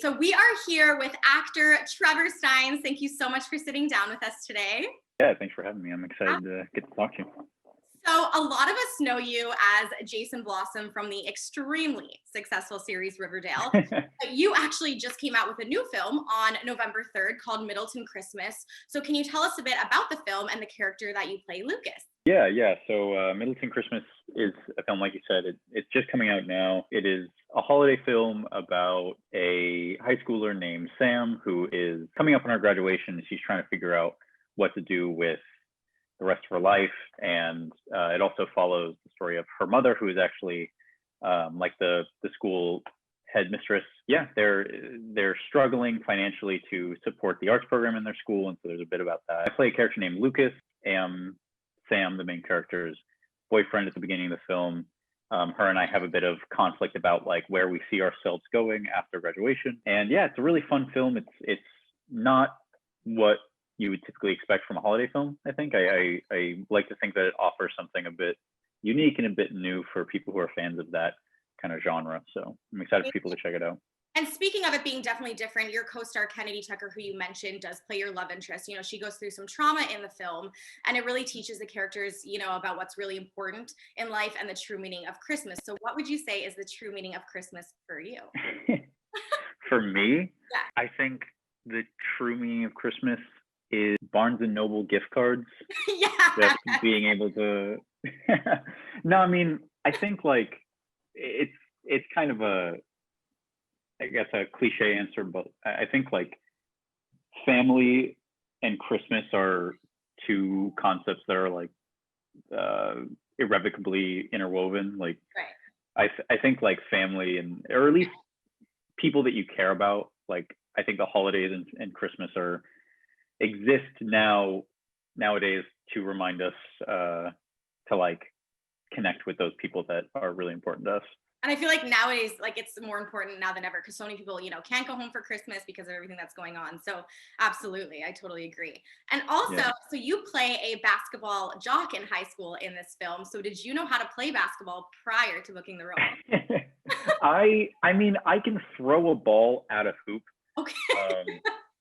So we are here with actor Trevor Stines. Thank you so much for sitting down with us today. Yeah, thanks for having me. I'm excited to get to talk to you. So a lot of us know you as Jason Blossom from the extremely successful series Riverdale. But you actually just came out with a new film on November 3rd called Middleton Christmas. So can you tell us a bit about the film and the character that you play, Lucas? Yeah. So Middleton Christmas is a film, like you said, it's just coming out now. It is a holiday film about a high schooler named Sam who is coming up on her graduation. She's trying to figure out what to do with the rest of her life. And it also follows the story of her mother, who is actually like the school headmistress. Yeah, they're struggling financially to support the arts program in their school. And so there's a bit about that. I play a character named Lucas. Sam, the main character's boyfriend at the beginning of the film. Her and I have a bit of conflict about like where we see ourselves going after graduation. And yeah, it's a really fun film. It's not what you would typically expect from a holiday film. I think I like to think that it offers something a bit unique and a bit new for people who are fans of that kind of genre. So I'm excited for people to check it out. And speaking of it being definitely different, your co-star Kennedy Tucker, who you mentioned, does play your love interest. You know, she goes through some trauma in the film, and it really teaches the characters, you know, about what's really important in life and the true meaning of Christmas. So what would you say is the true meaning of Christmas for you? For me, Yeah. I think the true meaning of Christmas is Barnes and Noble gift cards. Yeah. Just being able to no, I mean, I think like it's kind of a, I guess, a cliche answer, but I think like family and Christmas are two concepts that are like irrevocably interwoven. Like, right. I think like family or at least people that you care about, like I think the holidays and Christmas exist nowadays to remind us to like connect with those people that are really important to us. And I feel like nowadays, like it's more important now than ever because so many people, you know, can't go home for Christmas because of everything that's going on. So absolutely, I totally agree. And also, So you play a basketball jock in high school in this film. So did you know how to play basketball prior to booking the role? I mean, I can throw a ball at a hoop. Okay.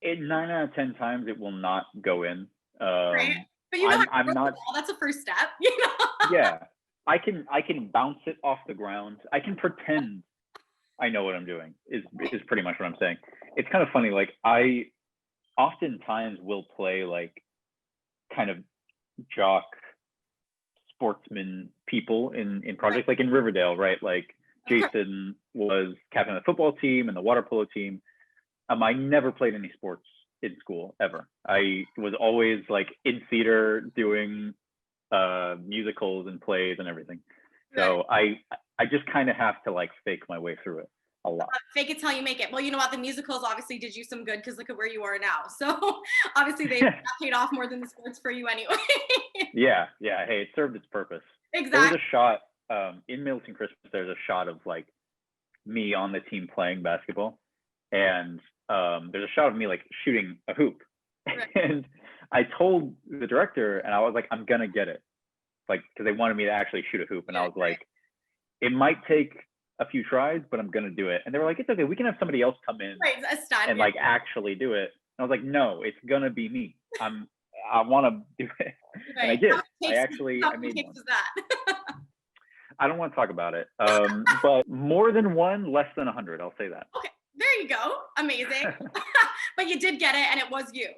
9 out of 10 times it will not go in. Right. But you know, I'm not. That's a first step. You know? Yeah. I can bounce it off the ground. I can pretend I know what I'm doing is pretty much what I'm saying. It's kind of funny. Like I oftentimes will play like kind of jock sportsman people in projects like in Riverdale, right? Like Jason was captain of the football team and the water polo team. I never played any sports in school ever. I was always like in theater doing musicals and plays and everything. So I just kind of have to like fake my way through it a lot. Fake it till you make it. Well, you know what? The musicals obviously did you some good because look at where you are now. So obviously they paid off more than the sports for you anyway. Yeah. Hey, it served its purpose. Exactly. There was a shot in Middleton Christmas. There's a shot of like me on the team playing basketball, and there's a shot of me like shooting a hoop. Right. And I told the director, and I was like, I'm gonna get it, like because they wanted me to actually shoot a hoop, and I was like, it might take a few tries, but I'm gonna do it. And they were like, it's okay, we can have somebody else come in and like actually do it. And I was like, no, it's gonna be me. I want to do it, and I did. I made one. I don't want to talk about it, but more than one, less than 100. I'll say that. Okay, there you go. Amazing. But you did get it, and it was you.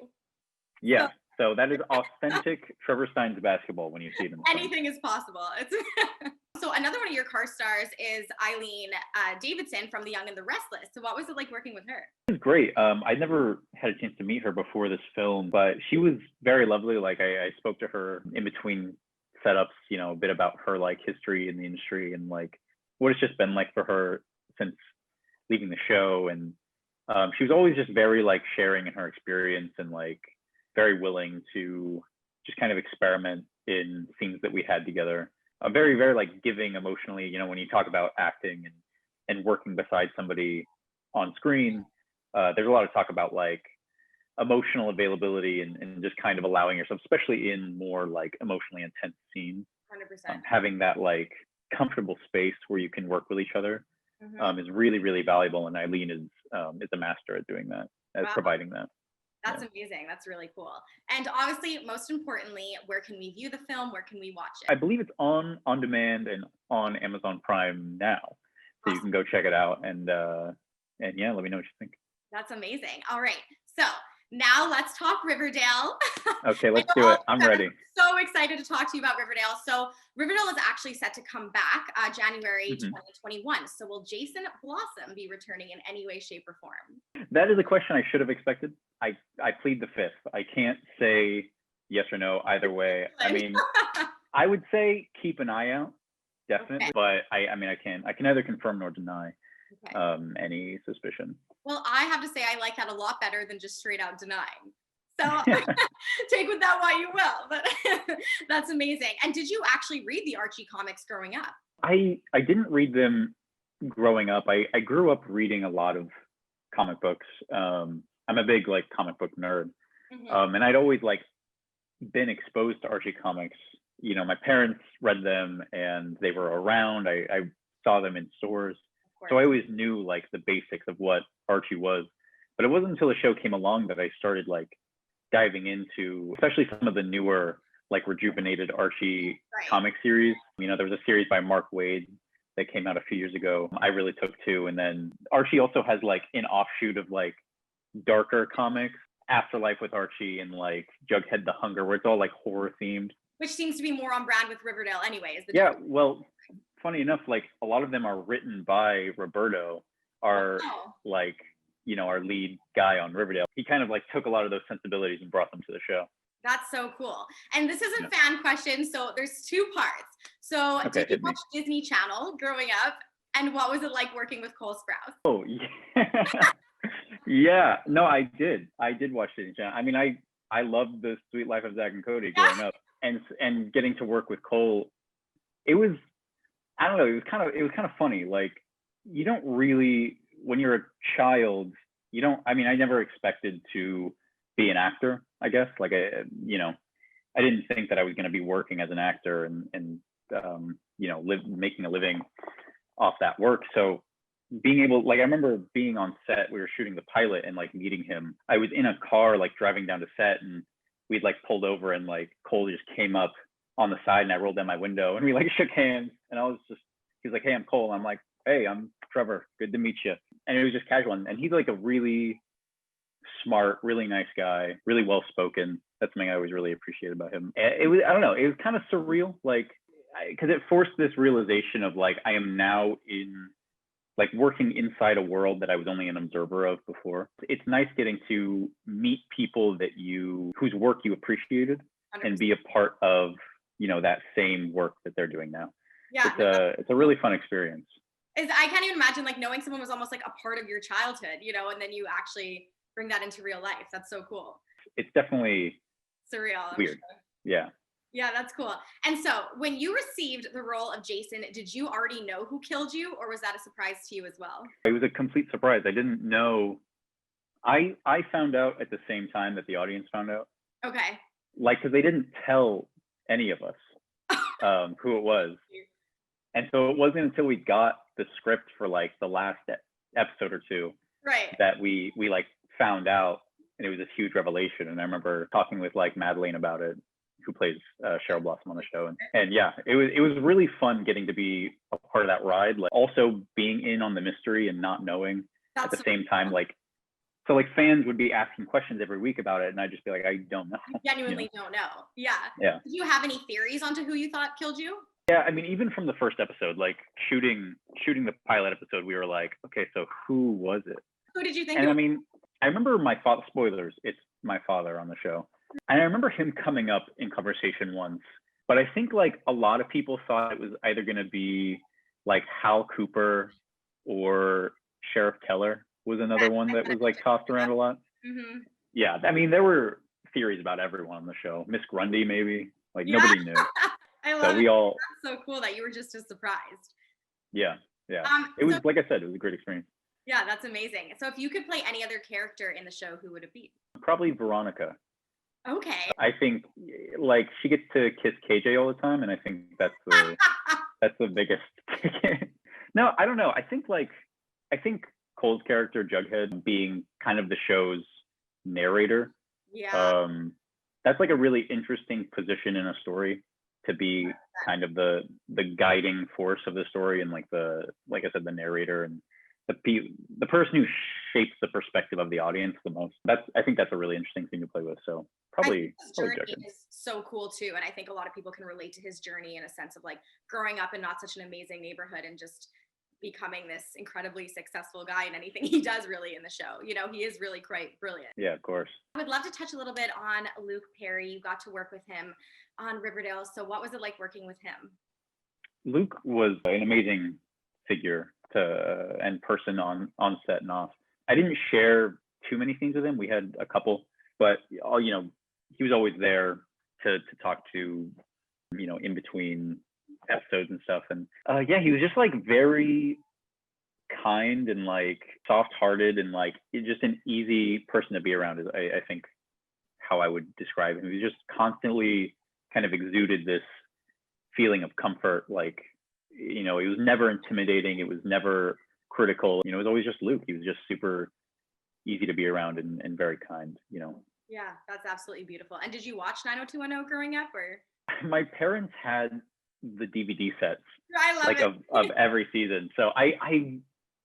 Yeah. So that is authentic Trevor Stines basketball when you see them. Anything is possible. So another one of your co-stars is Eileen Davidson from The Young and the Restless. So what was it like working with her? It was great. I never had a chance to meet her before this film, but she was very lovely. Like I spoke to her in between setups, you know, a bit about her like history in the industry and like what it's just been like for her since leaving the show. And she was always just very like sharing in her experience and like very willing to just kind of experiment in scenes that we had together. Very, very like giving emotionally, you know, when you talk about acting and working beside somebody on screen, there's a lot of talk about like emotional availability and just kind of allowing yourself, especially in more like emotionally intense scenes, 100%. Having that like comfortable space where you can work with each other. is really, really valuable. And Eileen is a master at doing that, at providing that. That's amazing. That's really cool. And obviously, most importantly, where can we view the film? Where can we watch it? I believe it's on demand and on Amazon Prime now. So you can go check it out and yeah, let me know what you think. That's amazing. All right. So now let's talk Riverdale. Okay, let's do it. I'm ready. So excited to talk to you about Riverdale. So Riverdale is actually set to come back January 2021. So will Jason Blossom be returning in any way, shape, or form? That is a question I should have expected. I plead the fifth. I can't say yes or no either way. I mean, I would say keep an eye out, definitely. Okay. But I mean, I can neither confirm nor deny any suspicion. Well, I have to say I like that a lot better than just straight out denying. So take with that what you will, but that's amazing. And did you actually read the Archie comics growing up? I didn't read them growing up. I grew up reading a lot of comic books. I'm a big like comic book nerd. And I'd always like been exposed to Archie comics. You know, my parents read them and they were around. I saw them in stores. So I always knew like the basics of what Archie was. But it wasn't until the show came along that I started like diving into, especially some of the newer, like rejuvenated Archie comic series. You know, there was a series by Mark Waid that came out a few years ago. I really took to. And then Archie also has like an offshoot of like darker comics, Afterlife with Archie and like Jughead the Hunger, where it's all like horror themed. Which seems to be more on brand with Riverdale anyways. Yeah, well, funny enough, like a lot of them are written by Roberto, our like, you know, our lead guy on Riverdale. He kind of like took a lot of those sensibilities and brought them to the show. That's so cool. And this is a fan question, so there's two parts. So did you watch Disney Channel growing up? And what was it like working with Cole Sprouse? Oh, yeah. Yeah, no, I did watch Disney Channel. I mean, I loved the Sweet Life of Zack and Cody growing up, and getting to work with Cole. It was, I don't know, it was kind of funny. Like, you don't really, when you're a child, you don't, I mean, I never expected to be an actor, I guess. Like, you know, I didn't think that I was going to be working as an actor and you know, making a living off that work. So being able, like, I remember being on set, we were shooting the pilot and like meeting him. I was in a car, like driving down to set, and we'd like pulled over and like Cole just came up on the side and I rolled down my window and we like shook hands, and he was like, "Hey, I'm Cole." And I'm like, "Hey, I'm Trevor. Good to meet you." And it was just casual. And he's like a really smart, really nice guy, really well spoken. That's something I always really appreciated about him. It was, I don't know, it was kind of surreal, like, because it forced this realization of like, I am now in, like, working inside a world that I was only an observer of before. It's nice getting to meet people that whose work you appreciated 100%. And be a part of, you know, that same work that they're doing now. Yeah, it's a really fun experience. I can't even imagine like knowing someone was almost like a part of your childhood, you know, and then you actually bring that into real life. That's so cool. It's definitely surreal. Weird. Sure. Yeah. Yeah, that's cool. And so when you received the role of Jason, did you already know who killed you, or was that a surprise to you as well? It was a complete surprise. I didn't know. I found out at the same time that the audience found out. Okay. Like, because they didn't tell any of us who it was. And so it wasn't until we got the script for like the last episode or two that we like found out, and it was this huge revelation. And I remember talking with like Madeline about it, who plays Cheryl Blossom on the show. And yeah, it was really fun getting to be a part of that ride. Like, also being in on the mystery and not knowing at the same time, like, so like fans would be asking questions every week about it, and I'd just be like, I don't know. You genuinely don't know. Yeah. Yeah. Did you have any theories onto who you thought killed you? Yeah, I mean, even from the first episode, like shooting the pilot episode, we were like, okay, so who was it? Who did you think? And I mean, I remember my father, spoilers, it's my father on the show. And I remember him coming up in conversation once, but I think like a lot of people thought it was either going to be like Hal Cooper or Sheriff Keller was another one that was like tossed around a lot. Mm-hmm. Yeah, I mean, there were theories about everyone on the show. Miss Grundy, maybe, like nobody knew. I love it. That's so cool that you were just as surprised. Yeah. It was, like I said, it was a great experience. Yeah, that's amazing. So if you could play any other character in the show, who would it be? Probably Veronica. Okay. I think like she gets to kiss KJ all the time, and I think that's the biggest No, I don't know. I think Cole's character, Jughead, being kind of the show's narrator, Yeah. that's like a really interesting position in a story, to be kind of the guiding force of the story, and like I said, the narrator, and the person who shapes the perspective of the audience the most. I think that's a really interesting thing to play with. So I think probably his probably journey Jughead. is so cool too. And I think a lot of people can relate to his journey in a sense of like growing up in not such an amazing neighborhood and just becoming this incredibly successful guy in anything he does really in the show. You know, he is really quite brilliant. Yeah, of course. I would love to touch a little bit on Luke Perry. You got to work with him on Riverdale. So what was it like working with him? Luke was an amazing figure and person on set and off. I didn't share too many scenes with him. We had a couple, but he was always there to talk to, in between episodes and stuff. And yeah, he was just like very kind and like soft-hearted, and like just an easy person to be around, is I think how I would describe him. He was just constantly kind of exuded this feeling of comfort. Like, he was never intimidating. It was never critical. It was always just Luke. He was just super easy to be around and very kind. Yeah, that's absolutely beautiful. And did you watch 90210 growing up, or? My parents had the DVD sets, I love like it. of every season. So I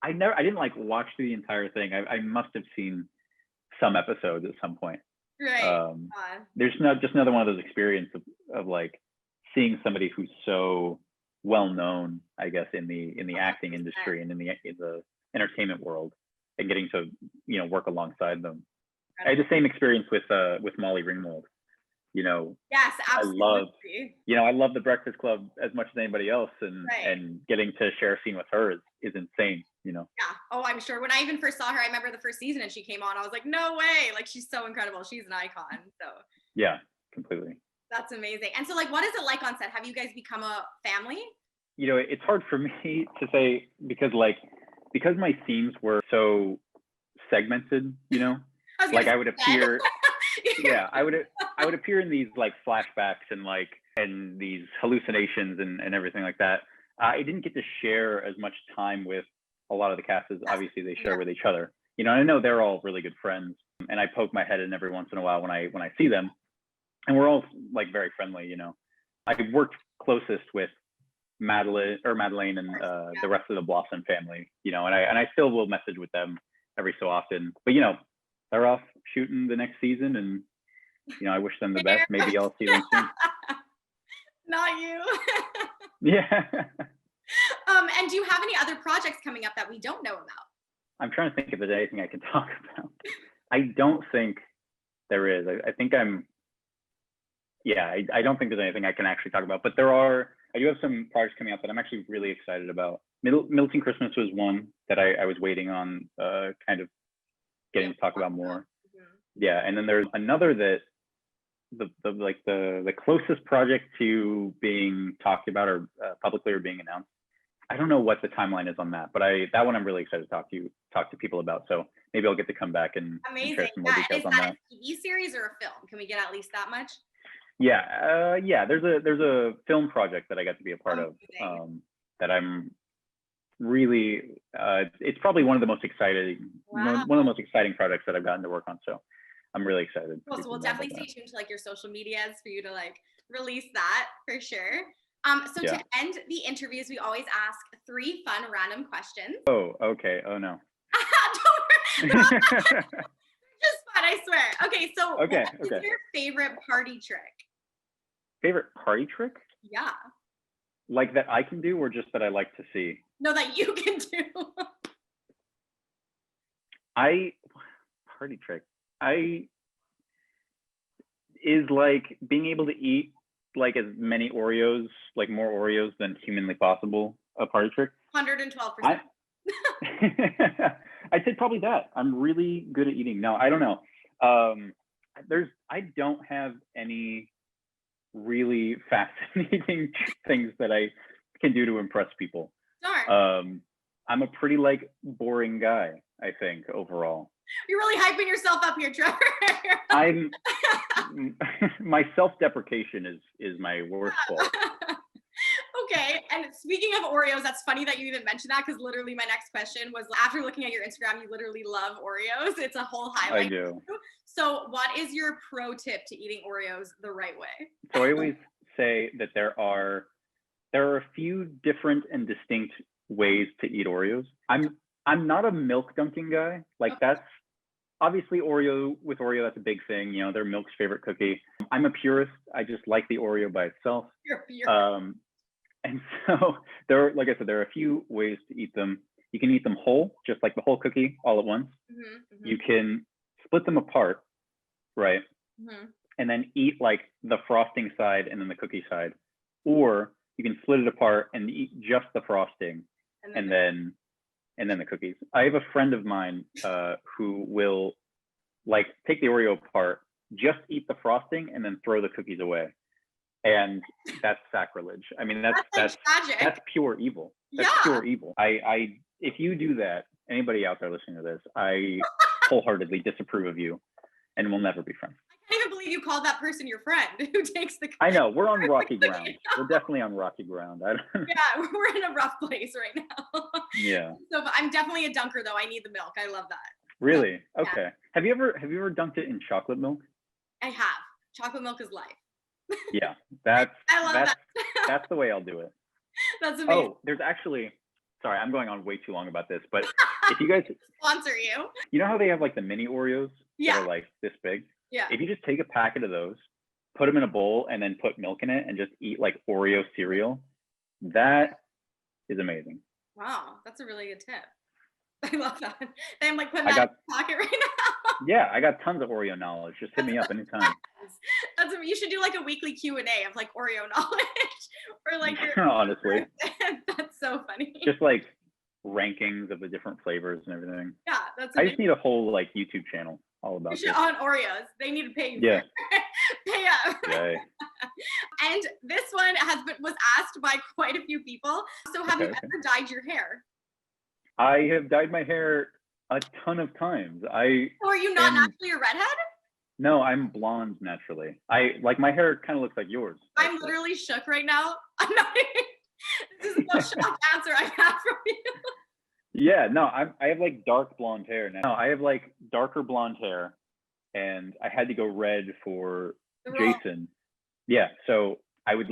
didn't like watch the entire thing. I must have seen some episodes at some point. Right. There's just another one of those experiences of like seeing somebody who's so well known, I guess, in the acting industry and in the entertainment world, and getting to work alongside them. I had the same experience with Molly Ringwald. Yes, absolutely. I love the Breakfast Club as much as anybody else, and Right. and getting to share a scene with her is insane. Yeah. Oh, I'm sure. When I even first saw her, I remember the first season and she came on. I was like, no way! Like, she's so incredible. She's an icon. So Yeah, completely. that's amazing. And so, like, what is it like on set? Have you guys become a family? It's hard for me to say, because my scenes were so segmented. Like I would appear. Yeah, I would appear in these like flashbacks and these hallucinations and everything like that. I didn't get to share as much time with a lot of the cast as obviously they share with each other. I know they're all really good friends, and I poke my head in every once in a while when I see them, and we're all like very friendly. I worked closest with Madeline and the rest of the Blossom family. And I still will message with them every so often. But they're off shooting the next season, and I wish them the best. Maybe I'll see them soon. Not you. Yeah. And do you have any other projects coming up that we don't know about? I'm trying to think if there's anything I can talk about. I don't think there is. I think I don't think there's anything I can actually talk about, but I do have some projects coming up that I'm actually really excited about. Middleton Christmas was one that I was waiting on, kind of getting to talk about more. Mm-hmm. Yeah, and then there's another that the closest project to being talked about or publicly or being announced. I don't know what the timeline is on that, but that one I'm really excited to talk to people about. So maybe I'll get to come back and share some more details on that. Is that a TV series or a film? Can we get at least that much? Yeah, there's a film project that I got to be a part of, that I'm really it's probably one of the most exciting one of the most exciting projects that I've gotten to work on. So I'm really excited. Cool. So we'll definitely stay tuned to like your social medias for you to like release that for sure. To end the interviews, we always ask 3 fun random questions. Oh, okay. Oh no. Don't worry. Just fun, I swear. Okay, so what is your favorite party trick? Favorite party trick? Yeah. Like that I can do, or just that I like to see? No, that you can do. Party trick. Is like being able to eat like as many Oreos, like more Oreos than humanly possible, a party trick? 112%. I'd say probably that. I'm really good at eating. No, I don't know. I don't have any really fascinating things that I can do to impress people. Darn. I'm a pretty like boring guy, I think, overall. You're really hyping yourself up here, Trevor. My self-deprecation is my worst fault. Okay, And speaking of Oreos, that's funny that you even mentioned that, because literally my next question was, after looking at your Instagram, you literally love Oreos. It's a whole highlight. I do. So what is your pro tip to eating Oreos the right way? So I always say that there are a few different and distinct ways to eat Oreos. I'm not a milk dunking guy. Like, that's obviously Oreo, that's a big thing. You know, they're milk's favorite cookie. I'm a purist. I just like the Oreo by itself. And so like I said, there are a few ways to eat them. You can eat them whole, just like the whole cookie all at once. You can split them apart, right? And then eat like the frosting side and then the cookie side. Or you can split it apart and eat just the frosting and then the cookies. I have a friend of mine who will like take the Oreo apart, just eat the frosting and then throw the cookies away. And that's sacrilege. I mean, that's pure evil. That's pure evil. If you do that, anybody out there listening to this, I wholeheartedly disapprove of you and we'll never be friends. I can't even believe you called that person your friend who takes the. I know, we're on rocky ground. We're definitely on rocky ground. Yeah, we're in a rough place right now. Yeah. So I'm definitely a dunker though. I need the milk. I love that. Really? Yeah. Okay. Have you ever dunked it in chocolate milk? I have. Chocolate milk is life. Yeah, that's that. That's the way I'll do it. That's amazing. Oh, there's actually, sorry, I'm going on way too long about this, but if you guys sponsor you. You know how they have like the mini Oreos that are like this big? Yeah. If you just take a packet of those, put them in a bowl, and then put milk in it, and just eat like Oreo cereal, that is amazing. Wow, that's a really good tip. I love that. I'm like putting that in my pocket right now. Yeah, I got tons of Oreo knowledge. Just hit me up anytime. You should do like a weekly Q&A of like Oreo knowledge, or like honestly. That's so funny. Just like rankings of the different flavors and everything. Yeah, that's amazing. I just need a whole like YouTube channel all about it. On Oreos. They need to pay you. Yeah. Pay up. Yeah. And this one was asked by quite a few people. So have you ever dyed your hair? I have dyed my hair a ton of times. So are you not naturally a redhead? No, I'm blonde naturally. My hair kind of looks like yours. I'm literally shook right now. I'm not this is the most shocked answer I've had from you. Yeah, no, I have like dark blonde hair now. I have like darker blonde hair, and I had to go red for Jason. Yeah, so I would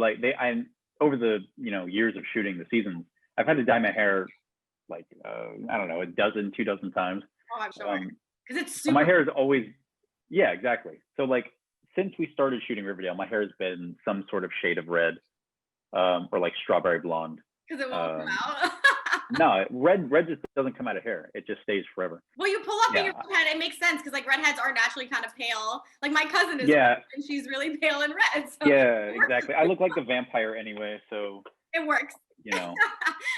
over the years of shooting the seasons, I've had to dye my hair like I don't know, 2 dozen times. Oh, I'm sure. Because it's super. My hair is always, yeah, exactly. So like since we started shooting Riverdale, my hair has been some sort of shade of red, or like strawberry blonde. Because it won't come out. No, red just doesn't come out of hair. It just stays forever. Well, you pull up in your head. It makes sense because like redheads are naturally kind of pale. Like my cousin is red, and she's really pale and red. So yeah, exactly. I look like the vampire anyway, so it works.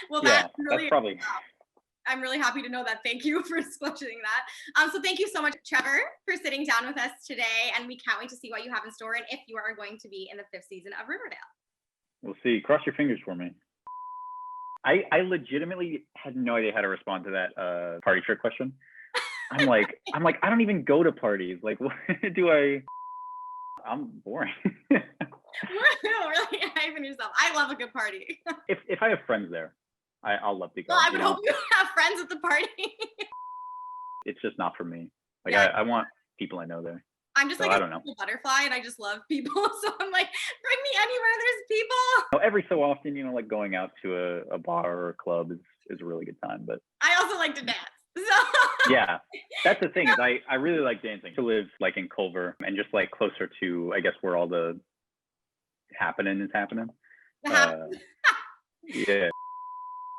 Well, that's probably. I'm really happy to know that. Thank you for disclosing that. So thank you so much, Trevor, for sitting down with us today, and we can't wait to see what you have in store and if you are going to be in the 5th season of Riverdale. We'll see. Cross your fingers for me. I legitimately had no idea how to respond to that party trick question. I'm like, I don't even go to parties. Like, what do I? I'm boring. Really hyping yourself. I love a good party. If I have friends there, I'll love to go. Well, I would hope you have friends at the party. It's just not for me. Like, I want people I know there. I'm just like a butterfly, and I just love people. So I'm like, bring me anywhere there's people. Every so often, like going out to a bar or a club is a really good time. But I also like to dance. So yeah, that's the thing is I really like dancing. To live like in Culver and just like closer to, I guess, where all the happening is happening. Yeah.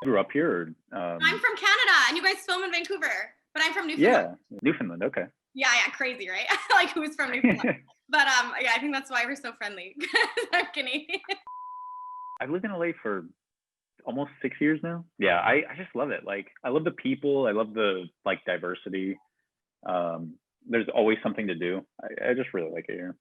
Grew up here. I'm from Canada, and you guys film in Vancouver, but I'm from Newfoundland. Yeah, Newfoundland. Okay. Yeah, crazy, right? Like who's from Newfoundland? But I think that's why we're so friendly. I'm Canadian. I've lived in LA for almost 6 years now. Yeah, I just love it. Like I love the people. I love the like diversity. There's always something to do. I just really like it here.